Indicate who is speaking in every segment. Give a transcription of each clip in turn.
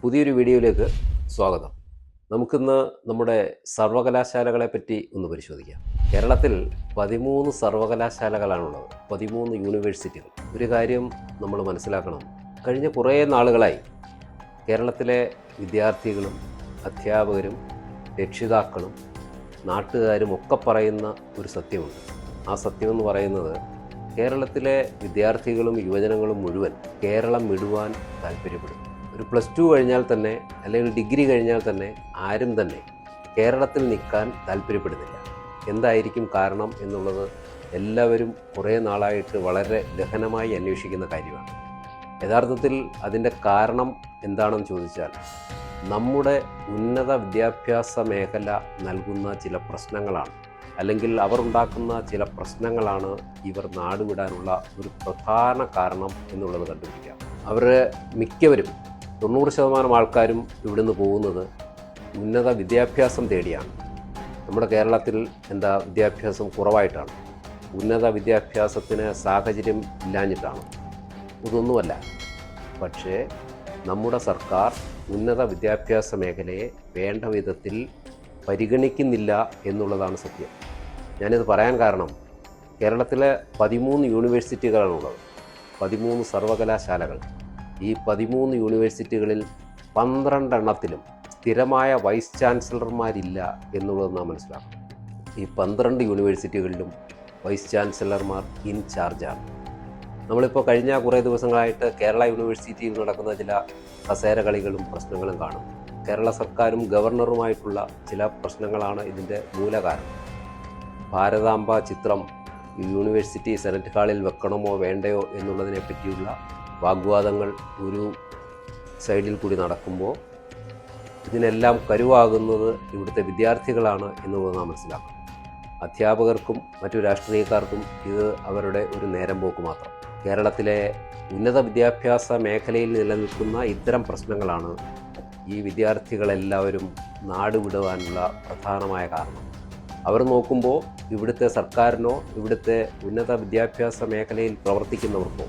Speaker 1: പുതിയൊരു വീഡിയോയിലേക്ക് സ്വാഗതം. നമുക്കിന്ന് നമ്മുടെ സർവകലാശാലകളെ പറ്റി ഒന്ന് പരിശോധിക്കാം. കേരളത്തിൽ 13 സർവകലാശാലകളാണുള്ളത്, 13 യൂണിവേഴ്സിറ്റികൾ. ഒരു കാര്യം നമ്മൾ മനസ്സിലാക്കണം, കഴിഞ്ഞ കുറേ നാളുകളായി കേരളത്തിലെ വിദ്യാർത്ഥികളും അധ്യാപകരും രക്ഷിതാക്കളും നാട്ടുകാരും ഒക്കെ പറയുന്ന ഒരു സത്യമുണ്ട്. ആ സത്യമെന്ന് പറയുന്നത് കേരളത്തിലെ വിദ്യാർത്ഥികളും യുവജനങ്ങളും മുഴുവൻ കേരളം വിടുവാൻ താല്പര്യപ്പെടും. ഒരു +2 കഴിഞ്ഞാൽ തന്നെ അല്ലെങ്കിൽ ഡിഗ്രി കഴിഞ്ഞാൽ തന്നെ ആരും തന്നെ കേരളത്തിൽ നിൽക്കാൻ താല്പര്യപ്പെടുന്നില്ല. എന്തായിരിക്കും കാരണം എന്നുള്ളത് എല്ലാവരും കുറേ നാളായിട്ട് വളരെ ഗഹനമായി അന്വേഷിക്കുന്ന കാര്യമാണ്. യഥാർത്ഥത്തിൽ അതിൻ്റെ കാരണം എന്താണെന്ന് ചോദിച്ചാൽ, നമ്മുടെ ഉന്നത വിദ്യാഭ്യാസ മേഖല നൽകുന്ന ചില പ്രശ്നങ്ങളാണ്, അല്ലെങ്കിൽ അവർ ഉണ്ടാക്കുന്ന ചില പ്രശ്നങ്ങളാണ് ഇവർ നാടുവിടാനുള്ള ഒരു പ്രധാന കാരണം എന്നുള്ളത് കണ്ടുപിടിക്കാം. അവരുടെ മിക്കവരും 90% ആൾക്കാരും ഇവിടുന്ന് പോകുന്നത് ഉന്നത വിദ്യാഭ്യാസം തേടിയാണ്. നമ്മുടെ കേരളത്തിൽ വിദ്യാഭ്യാസം കുറവായിട്ടാണ്, ഉന്നത വിദ്യാഭ്യാസത്തിന് സാഹചര്യം ഇല്ലാഞ്ഞിട്ടാണ്, ഇതൊന്നുമല്ല. പക്ഷേ നമ്മുടെ സർക്കാർ ഉന്നത വിദ്യാഭ്യാസ മേഖലയെ വേണ്ട വിധത്തിൽ പരിഗണിക്കുന്നില്ല എന്നുള്ളതാണ് സത്യം. ഞാനിത് പറയാൻ കാരണം, കേരളത്തിലെ 13 യൂണിവേഴ്സിറ്റികളാണുള്ളത്, 13 സർവകലാശാലകൾ. ഈ 13 യൂണിവേഴ്സിറ്റികളിൽ 12 എണ്ണത്തിലും സ്ഥിരമായ വൈസ് ചാൻസലർമാരില്ല എന്നുള്ളത് നാം മനസ്സിലാക്കണം. ഈ 12 യൂണിവേഴ്സിറ്റികളിലും വൈസ് ചാൻസലർമാർ ഇൻചാർജാണ്. നമ്മളിപ്പോൾ കഴിഞ്ഞ കുറേ ദിവസങ്ങളായിട്ട് കേരള യൂണിവേഴ്സിറ്റിയിൽ നടക്കുന്ന ചില കസേര കളികളും പ്രശ്നങ്ങളും കാണും. കേരള സർക്കാരും ഗവർണറുമായിട്ടുള്ള ചില പ്രശ്നങ്ങളാണ് ഇതിൻ്റെ മൂലകാരണം. ഭാരതാംബ ചിത്രം യൂണിവേഴ്സിറ്റി സെനറ്റ് ഹാളിൽ വെക്കണമോ വേണ്ടയോ എന്നുള്ളതിനെ പറ്റിയുള്ള വാഗ്വാദങ്ങൾ ഒരു സൈഡിൽ കൂടി നടക്കുമ്പോൾ ഇതിനെല്ലാം കരുവാകുന്നത് ഇവിടുത്തെ വിദ്യാർത്ഥികളാണ് എന്നുള്ളത് നാം മനസ്സിലാക്കണം. അധ്യാപകർക്കും മറ്റു രാഷ്ട്രീയക്കാർക്കും ഇത് അവരുടെ ഒരു നേരം പോക്ക് മാത്രം. കേരളത്തിലെ ഉന്നത വിദ്യാഭ്യാസ മേഖലയിൽ നിലനിൽക്കുന്ന ഇത്തരം പ്രശ്നങ്ങളാണ് ഈ വിദ്യാർത്ഥികളെല്ലാവരും നാടുവിടുവാനുള്ള പ്രധാനമായ കാരണം. അവർ നോക്കുമ്പോൾ ഇവിടുത്തെ സർക്കാരിനോ ഇവിടുത്തെ ഉന്നത വിദ്യാഭ്യാസ മേഖലയിൽ പ്രവർത്തിക്കുന്നവർക്കോ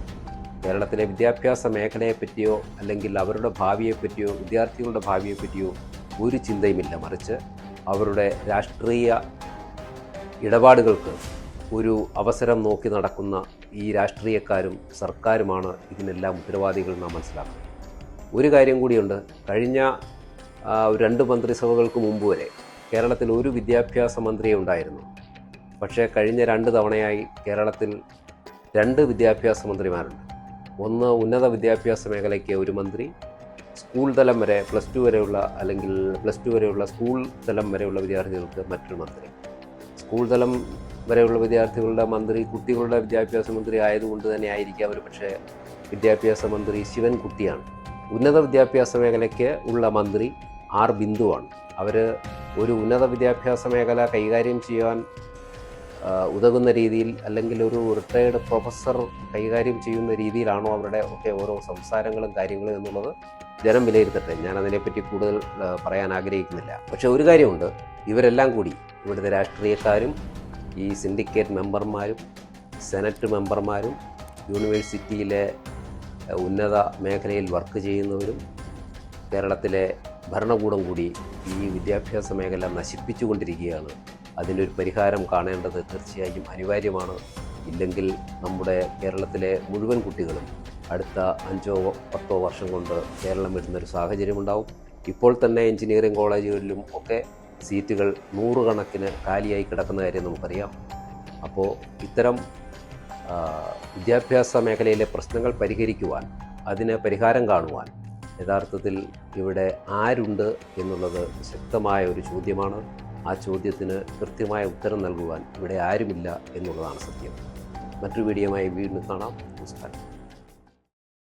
Speaker 1: കേരളത്തിലെ വിദ്യാഭ്യാസ മേഖലയെപ്പറ്റിയോ അല്ലെങ്കിൽ അവരുടെ ഭാവിയെപ്പറ്റിയോ വിദ്യാർത്ഥികളുടെ ഭാവിയെപ്പറ്റിയോ ഒരു ചിന്തയുമില്ല. മറിച്ച് അവരുടെ രാഷ്ട്രീയ ഇടപാടുകൾക്ക് ഒരു അവസരം നോക്കി നടക്കുന്ന ഈ രാഷ്ട്രീയക്കാരും സർക്കാരുമാണ് ഇതിനെല്ലാം ഉത്തരവാദികൾ നാം മനസ്സിലാക്കുന്നത്. ഒരു കാര്യം കൂടിയുണ്ട്, കഴിഞ്ഞ 2 മന്ത്രിസഭകൾക്ക് മുമ്പ് വരെ കേരളത്തിൽ ഒരു വിദ്യാഭ്യാസ മന്ത്രിയെ ഉണ്ടായിരുന്നു. പക്ഷേ കഴിഞ്ഞ 2 തവണയായി കേരളത്തിൽ 2 വിദ്യാഭ്യാസ മന്ത്രിമാരുണ്ട്. ഒന്ന് ഉന്നത വിദ്യാഭ്യാസ മേഖലയ്ക്ക് ഒരു മന്ത്രി, സ്കൂൾ തലം വരെ +2 വരെയുള്ള അല്ലെങ്കിൽ +2 വരെയുള്ള സ്കൂൾ തലം വരെയുള്ള വിദ്യാർത്ഥികൾക്ക് മറ്റൊരു മന്ത്രി. സ്കൂൾ തലം വരെയുള്ള വിദ്യാർത്ഥികളുടെ മന്ത്രി കുട്ടികളുടെ വിദ്യാഭ്യാസ മന്ത്രി ആയതുകൊണ്ട് തന്നെ ആയിരിക്കാം ഒരു പക്ഷേ വിദ്യാഭ്യാസ മന്ത്രി ശിവൻകുട്ടിയാണ്. ഉന്നത വിദ്യാഭ്യാസ മേഖലയ്ക്ക് ഉള്ള മന്ത്രി ആർ ബിന്ദുവാണ്. അവർ ഒരു ഉന്നത വിദ്യാഭ്യാസ മേഖല കൈകാര്യം ചെയ്യാൻ ഉതകുന്ന രീതിയിൽ അല്ലെങ്കിൽ ഒരു റിട്ടയേർഡ് പ്രൊഫസർ കൈകാര്യം ചെയ്യുന്ന രീതിയിലാണോ അവരുടെ ഒക്കെ ഓരോ സംസാരങ്ങളും കാര്യങ്ങളും എന്നുള്ളത് ജനം വിലയിരുത്തട്ടെ. ഞാൻ അതിനെപ്പറ്റി കൂടുതൽ പറയാൻ ആഗ്രഹിക്കുന്നില്ല. പക്ഷേ ഒരു കാര്യമുണ്ട്, ഇവരെല്ലാം കൂടി ഇവിടുത്തെ രാഷ്ട്രീയക്കാരും ഈ സിൻഡിക്കേറ്റ് മെമ്പർമാരും സെനറ്റ് മെമ്പർമാരും യൂണിവേഴ്സിറ്റിയിലെ ഉന്നത മേഖലയിൽ വർക്ക് ചെയ്യുന്നവരും കേരളത്തിലെ ഭരണകൂടം കൂടി ഈ വിദ്യാഭ്യാസ മേഖല നശിപ്പിച്ചുകൊണ്ടിരിക്കുകയാണ്. അതിനൊരു പരിഹാരം കാണേണ്ടത് തീർച്ചയായും അനിവാര്യമാണ്. ഇല്ലെങ്കിൽ നമ്മുടെ കേരളത്തിലെ മുഴുവൻ കുട്ടികളും അടുത്ത 5-10 വർഷം കൊണ്ട് കേരളം വിടുന്നൊരു സാഹചര്യമുണ്ടാവും. ഇപ്പോൾ തന്നെ എഞ്ചിനീയറിംഗ് കോളേജുകളിലും ഒക്കെ സീറ്റുകൾ 100 കണക്കിന് കാലിയായി കിടക്കുന്ന കാര്യം നമുക്കറിയാം. അപ്പോൾ ഇത്തരം വിദ്യാഭ്യാസ മേഖലയിലെ പ്രശ്നങ്ങൾ പരിഹരിക്കുവാൻ, അതിന് പരിഹാരം കാണുവാൻ യഥാർത്ഥത്തിൽ ഇവിടെ ആരുണ്ട് എന്നുള്ളത് ശക്തമായ ഒരു ചോദ്യമാണ്. ആ ചോദ്യത്തിന് കൃത്യമായ ഉത്തരം നൽകുവാൻ ഇവിടെ ആരുമില്ല എന്നുള്ളതാണ് സത്യം. മറ്റൊരു വീഡിയോയുമായി വീണ്ടും കാണാം. നമസ്കാരം.